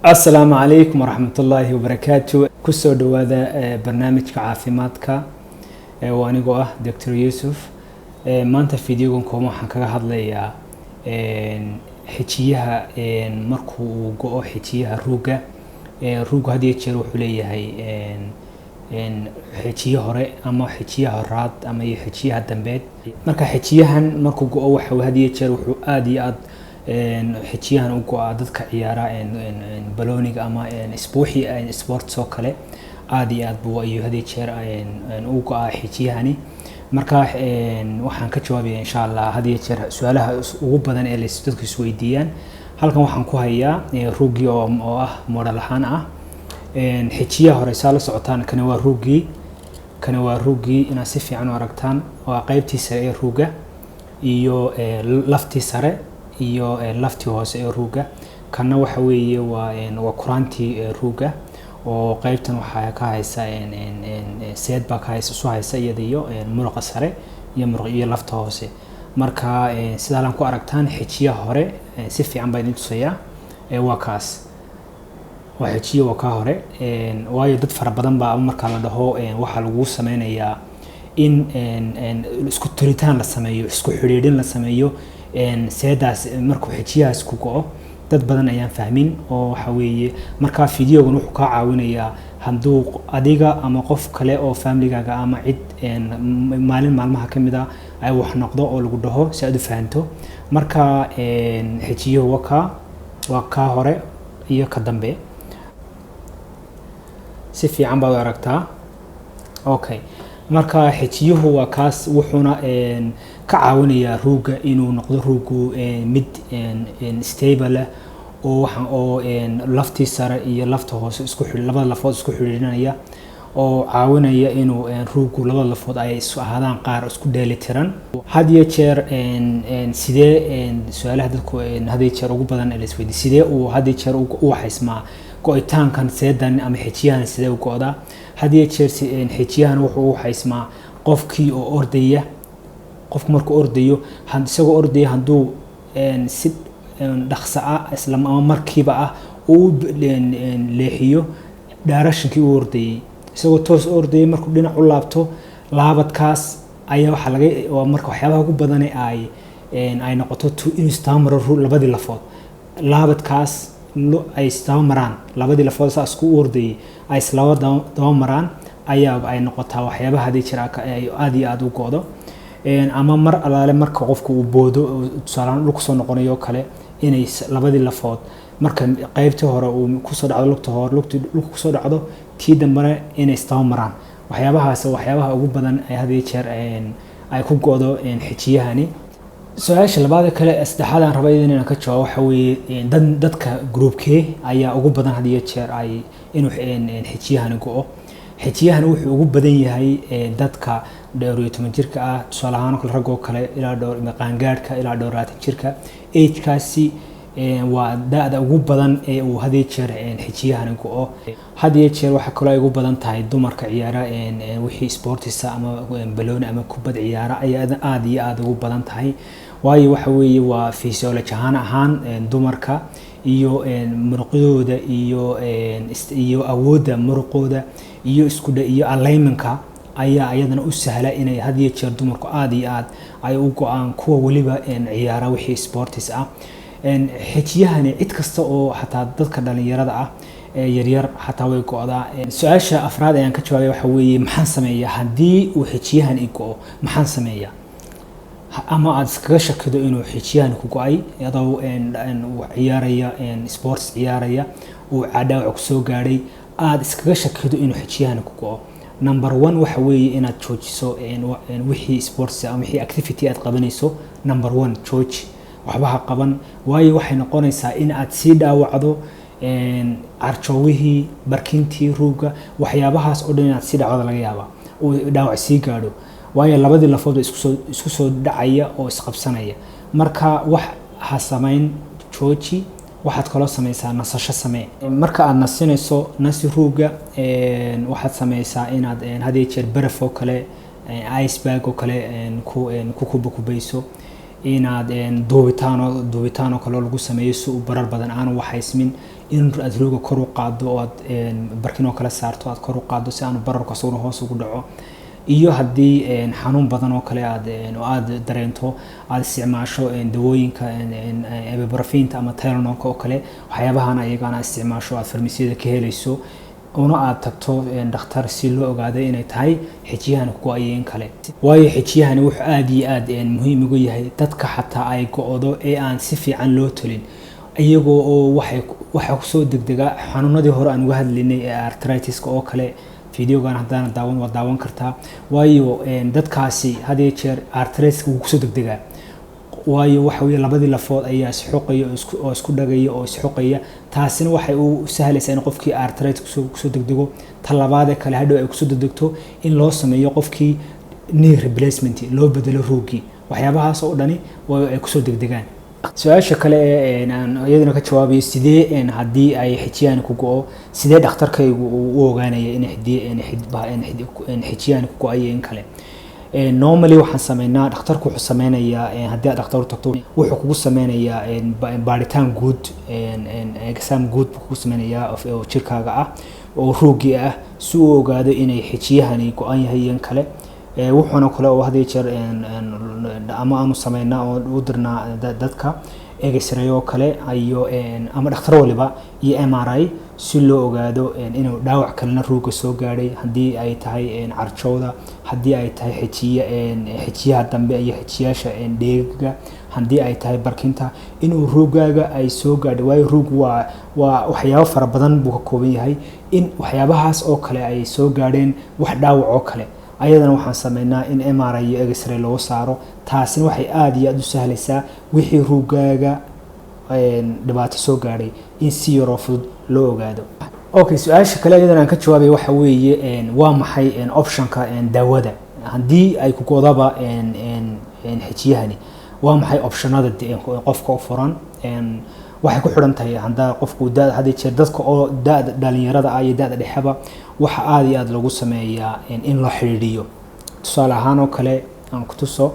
السلام عليكم ورحمة الله وبركاته. كسر هذا برنامج كعافيماتك وأنا جوه دكتور يوسف. ما أنت فيديو كم حكى هذا يا حكيها مركو جوه حكيها روجا هذه تشرو حلية هي حكيها هراء أما حكيها الراد أما يحكيها الدمبات مركا حكيها مركو جوه وحو هذه تشرو آدي حكيها وجوه ضدك عيارة بلونيج أما سبوحي سبورت سوكله آدي بو أيو هذه تشر وجوه حكيهاني marka waxaan ka jawaabay insha Allah hadii jeer su'aalaha ugu badan ee dadku isweydiiyaan halkan waxaan ku hayaa ruugi oo ah model ahaan ah xijiyaha hore saala socotaan kana waa ruugi ina si fiican u aragtaan waa qaybtiisa ee ruuga iyo laftii sare iyo laftii hoose ee ruuga kana waxa weeye waa kuraantii ruuga oo qaybtan waxa ka haysa seed ba ka haysa soo haysa iyadiyo muruqa sare iyo muruq iyo lafta hoose marka sida aan ku aragtaan xijiyaha hore si fiican baa idin tusaya waa kaas waa xijiyo ka hore waayo dad fara badan baa marka la dhaho waxa lagu sameeyaa in isku tiritaan la sameeyo isku xiriirin la sameeyo seedaas markuu xijiyahaas ku go'o dad badan ayaan fahmin oo waxa weeye marka fiidiyogan wuxuu ka caawinayaa handuu adiga ama qof kale oo family-gaaga ama cid maalmaha kamid ah ay wax noqdo oo lagu dhaho si aad u fahanto marka xijiyo waa ka hore iyo ka dambe si fiican baad aragtaa okay marka xijiyuhu waa kaas wuxuuna ka caawinayaa ruuga inuu noqdo ruugu mid stable oo waxaan oo laftii sare iyo lafta hoose isku xidhin labada lafood isku xidhinaya oo caawinaya inuu ruugu labada lafood ay isu ahaadaan qaar isku dheelitiran had iyo jeer sidee su'aalaha dadku had iyo jeer ugu badan ee la isweydiiyo sidee uu had iyo jeer u waxaysmaa go'itaankan seedan ama xijiyahan sidee u go'da had iyo jeer xijiyahan wuxuu u waxaysmaa qofkii oo ordaya qofku markuu ordayo isagoo ordaya handuu si dhaqso ah isla markiiba ah uu leexiyo daarashinkii uu ordayay isagoo toos ordayay markuu dhinac u laabto laabadkaas ayaa waxa laga marka waxyaabaha ugu badan ay noqoto inuu istamaro labadii lafood laabadkaas ay istamaraan labadii lafood saas ku ordayay ay islaba daba maraan ayaa ay noqotaa waxyaabaha hadii jira ay aad u goodo ama mar alaale marka qofku uu boodo tusaalaan dhulka soo noqonayo kale inay labadii lafood marka qaybtii hore uu ku soo dhacdo lugta hore dhulka ku soo dhacdo tii dambana inay istaba maraan waxyaabaha ugu badan ay hadii jeer ay ku goodo xijiyahani su'aasha labaad kale saddexaad aan rabay inaan ka jawaabo waxa weeye dadka groupkee ayaa ugu badan hadii jeer ay inuu xijiyahani go'o xijiyahani wuxuu ugu badan yahay dadka dhowr iyo 10 jirka ah tusaalahaan kale rag oo kale ilaa dhowr qaangaadhka ilaa dhowr 20 jirka age-kaasi waa da'da ugu badan ee uu hadii jeer xijiyahani go'o hadii jeer waxa kale ay ugu badan tahay dumarka ciyaara wixii sportisa ama balooni ama kubad ciyaara ayaa aad ugu badan tahay waayo waxa weeye waa physiology ahaan dumarka iyo muruqyadooda iyo awoodda muruqooda iyo isku iyo alignment-ka ayaa ayadana u sahla inay hadii jeer dumarku aad ay u go'aan kuwa waliba ciyaara wixii sportis ah xijiyahani cid kasta oo xataa dadka dhalinyarada ah yaryar xataa way go'daa su'aasha afraad ayaan ka jawaabay waxa weeye maxaan sameeyaa hadii uu xijiyahan i go'o maxaan sameeyaa ama aad iskaga shakido inuu xijiyahan ku go'ay iyadoo ciyaaraya sports ciyaaraya uu cadaawac ku soo gaaray aad iskaga shakido inuu xijiyahan ku go'o number 1 waxa weeye inaad joojiso wixii sports ama wixii activity aad qabanayso number 1 jooji waxba qaban waayo waxay noqonaysaa in aad si dhaawacdo arjoowihii barkintii ruuga waxyaabahaas oo dhan inaad si dhaawada laga yaaba oo dhaawac si gaadho waayo labadii lafood isku soo dhacaya oo isqabsanaya marka wax ha sameyn jooji waxaad kala sameeysaa nasasho samee marka aad nasinayso nasi ruuga waxaad sameeysaa inaad hadii jeer baraf oo kale ice bag oo kale ku kubayso inaad duubitaan oo kale lagu sameeyo si barar badan aan waxaysmin in aad rooga kor u qaado oo aad barkin oo kala saarto aad kor u qaado si aanu bararka soo hoos ugu dhaco iyo haddii xanuun badan oo kale aad dareento aad isticmaasho dawooyinka ibuprofen ama Tylenol oo kale waxyaabahan ayagana isticmaasho aad farmasiyada ka helayso una aad tagto dhakhtar si loo ogaado inay tahay xijiyahan ku go'ayeen kale waayo xijiyahan wuxuu aad iyo aad muhiim ugu yahay dadka xataa ay go'do ee aan si fiican loo tulin iyagoo oo waxa ku soo degdega xanuunadii hore aan uga hadlaynay ee arthritis oo kale videogan hadaan daawan kartaa waayo dadkaasi hadii jeer arthritis uu ku soo degdega waayo waxa weeye labadii lafood ayaa isxoqaya oo isku dhagaya oo isxoqaya taasina waxay u sahlaysaa in qofkii arthritis ku soo degdego talabaad kale hadhow ay ku soo degdegto in loo sameeyo qofkii knee replacement loo bedelo roogii waxyaabahaas oo dhani way ku soo degdegaan su'aasha kale ee aan iyadana ka jawaabayo sidee hadii ay xijiyaan ku go'o sidee dhakhtarkaygu uu ogaanaya in xijiyaan ku go'ayeen kale normally waxaan sameeynaa dhakhtarku wuxuu sameynayaa hadii aad dhakhtar u tagto wuxuu kugu sameynayaa baaritaan guud exam guud kugu sameynayaa oo jirkaaga ah oo roogii ah si uu ogaado inay xijiyahani go'an yahay kale wuxuuna kale oo hadii jeer ama aanu sameeynaa oo u dirnaa dadka X-ray oo kale ayo ama dhakhtar waliba iyo MRI si loo ogaado inuu dhaawac kalena rooga soo gaaray hadii ay tahay carjowda hadii ay tahay xijiyaha dambe iyo xijiyaasha dheegga hadii ay tahay barkinta inuu roogaaga ay soo gaadhay waayo roogu waa waxyaabo fara badan buu ka kooban yahay in waxyaabahaas oo kale ay soo gaadheen wax dhaawac oo kale ayadana waxaan sameeynaa in MRI iyo X-ray loo saaro taasina waxay aad iyo aad u sahlaysaa wixii roogaaga dhibaato soo gaaray in si yar oo fudud loo ogaado okay su'aasha kale iyadana aan ka jawaabay waxa weeye waa maxay optionka daawada hadii ay ku go'daba xijiyahani waa maxay optionada qofka u furan waxay ku xiran tahay hadaa qofku hadii jeer dadka oo dhalinyarada ay dhexaba waxa aad iyo aad lagu sameeyaa in la xiriiriyo tusaale ahaan oo kale aan ku tuso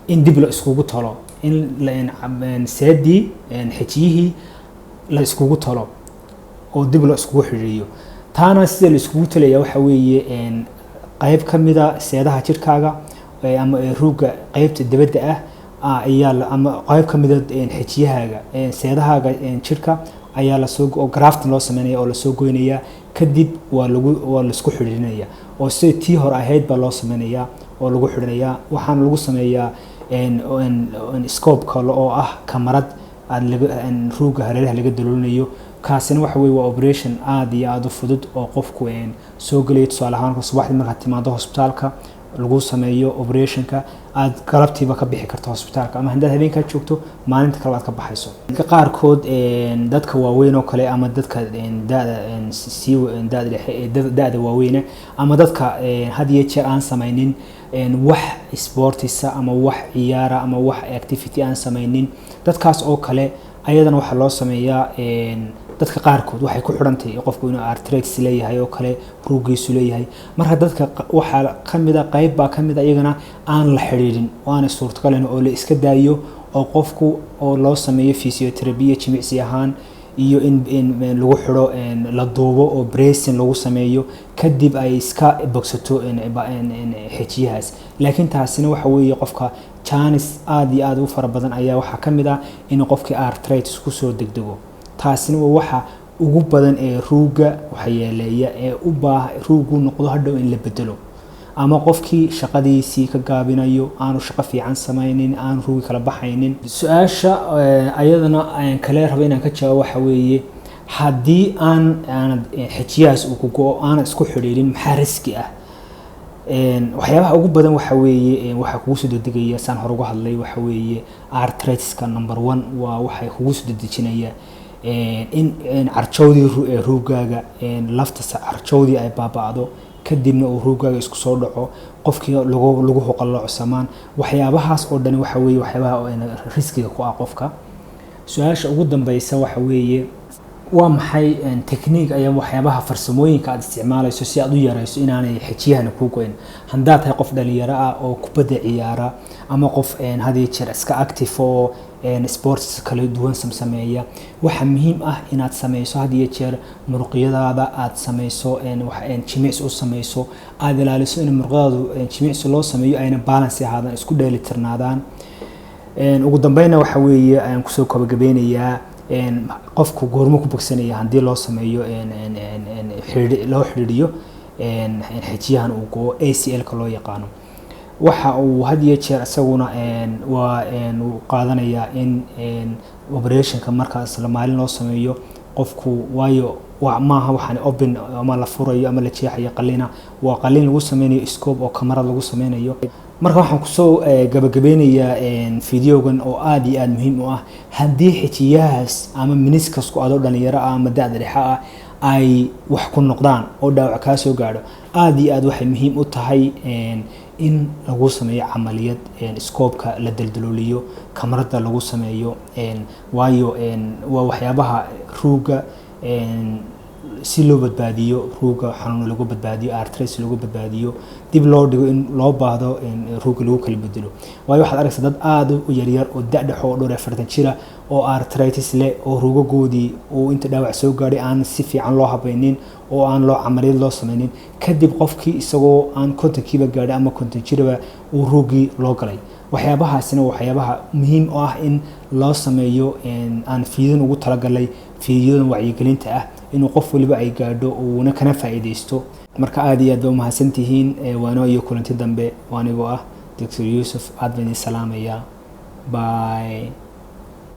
in dib la iskugu talo in seedii xijiyihii la iskugu talo oo dib la iskugu xiriiriyo taana sida la iskugu talaya waxa weeye qayb kamida seedaha jirkaaga ama rooga qaybta dibadda ayaa ama qayb kamida xijiyahaaga seedahaaga jirka ayaa la soo graft loo sameeyaa oo la soo goynaya kadib waa la isku xiriirinaya oo si tii hore ahayd ba loo sameeyaa oo lagu xiriiraya waxaan lagu sameeyaa scope kale oo ah kamarad rooga hareeraha laga daloolinayo kaasina waxa weeye waa operation aad iyo aad u fudud oo qofku soo galay tusaale ahaan subaxdii marka timaado hospitaalka lagu sameeyo operationka aad galabtiiba ka bixi karto hospitaalka ama hadii habeenka joogto maalinta kale aad ka baxayso qaarkood dadka waaweyn oo kale ama dadka daada waaweyn ama dadka hadii jeer aan sameeynin wax sportisa ama wax ciyaara ama wax activity aan sameeynin dadkaas oo kale ayadana waxa loo sameeyaa dadka qaarkood waxay ku xirantahay qofku inuu arthritis leeyahay oo kale roogiisu leeyahay marka dadka waxa kamida qayb ba kamida iyagana aan la xiriirin waana suurtagal oo la iska daayo oo qofku oo loo sameeyo physiotherapy jimicsi ahaan iyo in lagu xiro la duubo oo bracing lagu sameeyo kadib ay iska bogsato xijiyahaas laakiin taasina waxa weeye qofka chance aad iyo aad u fara badan ayaa waxa kamida in qofkii arthritis ku soo degdego taasina waxa ugu badan ee rooga waxyeeleeya ee u baahan roogu noqdo hadhow in la bedelo ama qofkii shaqadiisii ka gaabinayo aanu shaqo fiican sameeynin aan roogi kala baxaynin su'aasha ayadana aan kale rabo inaan ka jawaabo waxa weeye hadii aan xijiyaas uu ku go'o aan isku xiriirin maxaa riski ah waxyaabaha ugu badan waxa weeye waxa kugu soo degdegaya saan hore uga hadlay waxa weeye arthritis-ka number 1 waa waxay kugu soo degdejinaya in carjowdii roogaaga lafta carjowdii ay baaba'do kadibna uu roogaaga isku soo dhaco qofkii lagu hoqalo samaan waxyaabahaas oo dhan waxa weeye waxyaabaha riskiga ku ah qofka su'aasha ugu dambaysa waxa weeye waa maxay technique ayaa waxyaabaha farsamooyinka aad isticmaalayso si aad u yareyso inaanay xijiyahan ku goyn handaad tahay qof dhalinyaro ah oo kubadda ciyaara ama qof hadii jeer iska active oo sports kala duwan sameeya waxa muhiim ah inaad sameyso had iyo jeer muruqyadaada aad sameyso jimicsi u sameyso aad ilaaliso in muruqyadaadu jimicsi loo sameeyo ayna balance ahaadaan isku dheelitirnaadaan ugu dambeynna waxa weeye aan kusoo gabagabeynayaa qofku goormo ku bogsanaya haddii loo sameeyo loo xidhiidhiyo xijiyahan uu go ACL-ka loo yaqaano waxa uu had iyo jeer isaguna waa qaadanaya in operation-ka markaas la maalin loo sameeyo qofku waayo maaha waxaan open ama la furayo ama la jeexayo qalina waa qalin lagu sameynayo scope oo kamarad lagu sameynayo marka waxaan kusoo gabagabeynayaa fiidiyogan oo aad iyo aad muhiim u ah haddii xijiyahaas ama meniscusku adoo dhalinyaro ah ama da'da dhexe ah ay wax ku noqdaan oo dhaawac kaa soo gaadho aad iyo aad waxay muhiim u tahay in lagu sameeyo camaliyad scope-ka la daldalooliyo kamarada lagu sameeyo waayo waa waxyaabaha ruuga si loo badbaadiyo ruuga xanuun lagu badbaadiyo arthritis lagu badbaadiyo dib loo dhigo in loo baahdo ruuga lagu kala bedelo waayo waxaad arkaysaa dad aad u yaryar oo da'dhaxo oo dhowr 40 jira oo arthritis leh oo ruugagoodii oo inta dhaawac soo gaadhay aan si fiican loo habaynin oo aan loo camaliyad loo sameynin kadib qofkii isagoo aan kontonkiiba gaadhay ama konton jiraba uu ruugii loo galay waxyaabahaasina waxyaabaha muhiim u ah in loo sameeyo aan fiidin ugu talagalay fiidiyodan wacyigelinta ah inuu qof waliba ay gaadho uuna kana faa'iideysto marka aad iyo aad ba mahadsantihiin waano iyo kulanti dambe waanigoo ah Dr. Yusuf aad baan salaamaya bye